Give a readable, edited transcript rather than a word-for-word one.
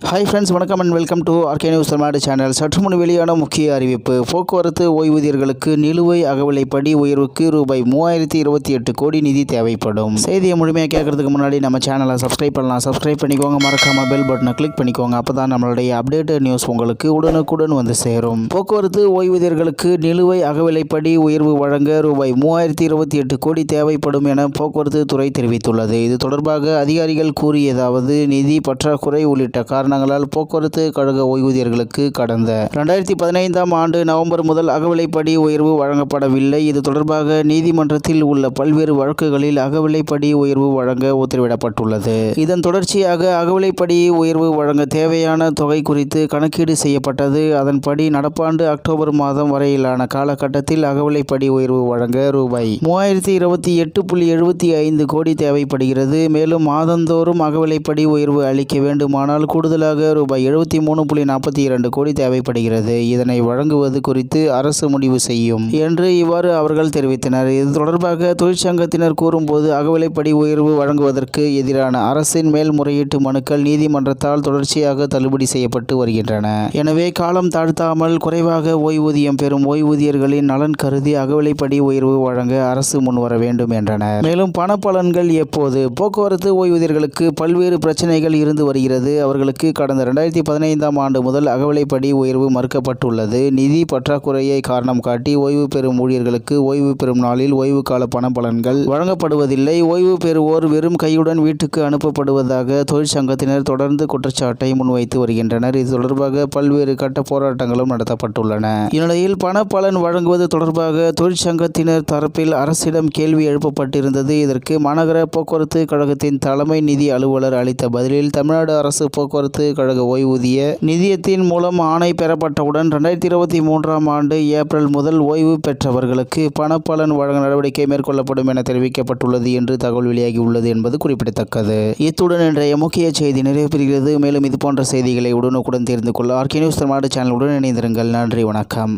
Hi friends, வணக்கம் and welcome to RK news Tamil Nadu channel. சற்று முன் வெளியான முக்கிய அறிவிப்பு. போக்குவரத்து ஓய்வூதியர்களுக்கு நிலுவை அகவிலைப்படி உயர்வுக்கு ரூபாய் 3028 கோடி நிதி தேவைப்படும். செய்தியை முழுமையாக கேட்கறதுக்கு முன்னாடி நம்ம சேனலை சப்ஸ்கிரைப் பண்ணலாம். சப்ஸ்கிரைப் பண்ணிக்கோங்க, மறக்காம பெல் பட்டனை கிளிக் பண்ணிக்கோங்க. அப்போ தான் நம்மளுடைய அப்டேட்டட் நியூஸ் உங்களுக்கு உடனுக்குடன் வந்து சேரும். போக்குவரத்து ஓய்வூதியர்களுக்கு நிலுவை அகவிலைப்படி உயர்வு வழங்க ரூபாய் 3028 கோடி தேவைப்படும் என போக்குவரத்து துறை தெரிவித்துள்ளது. இது தொடர்பாக அதிகாரிகள் கூறியதாவது, நிதி பற்றாக்குறை உள்ளிட்ட காரணங்களால் போக்குவரத்து கழக ஓய்வூதியர்களுக்கு கடந்த 2015ஆம் ஆண்டு நவம்பர் முதல் அகவிலைப்படி உயர்வு வழங்கப்படவில்லை. இது தொடர்பாக நீதிமன்றத்தில் உள்ள பல்வேறு வழக்குகளில் அகவிலைப்படி உயர்வு வழங்க உத்தரவிடப்பட்டுள்ளது. இதன் தொடர்ச்சியாக அகவிலைப்படி உயர்வு வழங்க தேவையான தொகை குறித்து கணக்கீடு செய்யப்பட்டது. அதன்படி நடப்பாண்டு அக்டோபர் மாதம் வரையிலான காலகட்டத்தில் அகவிலைப்படி உயர்வு வழங்க ரூபாய் 3028.75 கோடி தேவைப்படுகிறது. மேலும் மாதந்தோறும் அகவிலைப்படி உயர்வு அளிக்க வேண்டுமானால் கூடுதலாக ரூபாய் 73.42 கோடி தேவைப்படுகிறது. இதனை வழங்குவது குறித்து அரசு முடிவு செய்யும் என்று இவ்வாறு அவர்கள் தெரிவித்தனர். இது தொடர்பாக தொழிற்சங்கத்தினர் கூறும்போது, அகவிலைப்படி உயர்வு வழங்குவதற்கு எதிரான அரசின் மேல்முறையீட்டு மனுக்கள் நீதிமன்றத்தால் தொடர்ச்சியாக தள்ளுபடி செய்யப்பட்டு வருகின்றன. எனவே காலம் தாழ்த்தாமல் குறைவாக ஓய்வூதியம் பெறும் ஓய்வூதியர்களின் நலன் கருதி அகவிலைப்படி உயர்வு வழங்க அரசு முன்வர வேண்டும் என்றனர். மேலும் பணப்பலன்கள் எப்போது? போக்குவரத்து ஓய்வூதியர்களுக்கு பல்வேறு பிரச்சனைகள் இருந்து வருகிறது. அவர்களுக்கு கடந்த 2015ஆம் ஆண்டு முதல் அகவிலைப்படி உயர்வு மறுக்கப்பட்டுள்ளது. நிதி பற்றாக்குறையை காரணம் காட்டி ஓய்வு பெறும் ஊழியர்களுக்கு ஓய்வு பெறும் நாளில் ஓய்வு கால பணப்பலன்கள் வழங்கப்படுவதில்லை. ஓய்வு பெறுவோர் வெறும் கையுடன் வீட்டுக்கு அனுப்பப்படுவதாக தொழிற்சங்கத்தினர் தொடர்ந்து குற்றச்சாட்டை முன்வைத்து வருகின்றனர். இது தொடர்பாக பல்வேறு கட்ட போராட்டங்களும் நடத்தப்பட்டுள்ளன. இந்நிலையில் பணப்பலன் வழங்குவது தொடர்பாக தொழிற்சங்கத்தினர் தரப்பில் அரசிடம் கேள்வி எழுப்பப்பட்டிருந்தது. இதற்கு மாநகர போக்குவரத்து கழகத்தின் தலைமை நிதி அலுவலர் அளித்த பதிலில், தமிழ்நாடு அரசு போக்குவரத்து கழக ஓய்வூதிய நிதியத்தின் மூலம் ஆணை பெறப்பட்டவுடன் 2023ஆம் ஆண்டு ஏப்ரல் முதல் ஓய்வு பெற்றவர்களுக்கு பணப்பலன் வழங்க நடவடிக்கை மேற்கொள்ளப்படும் என தெரிவிக்கப்பட்டுள்ளது என்று தகவல் வெளியாகியுள்ளது என்பது குறிப்பிடத்தக்கது. இத்துடன் இன்றைய முக்கிய செய்தி நிறைவு பெறுகிறது. மேலும் இதுபோன்ற செய்திகளை உடனுக்குடன் தெரிந்து கொள்ள ஆர்கே நியூஸ் தமிழ்நாடு சேனலுடன் இணைந்திருங்கள். நன்றி, வணக்கம்.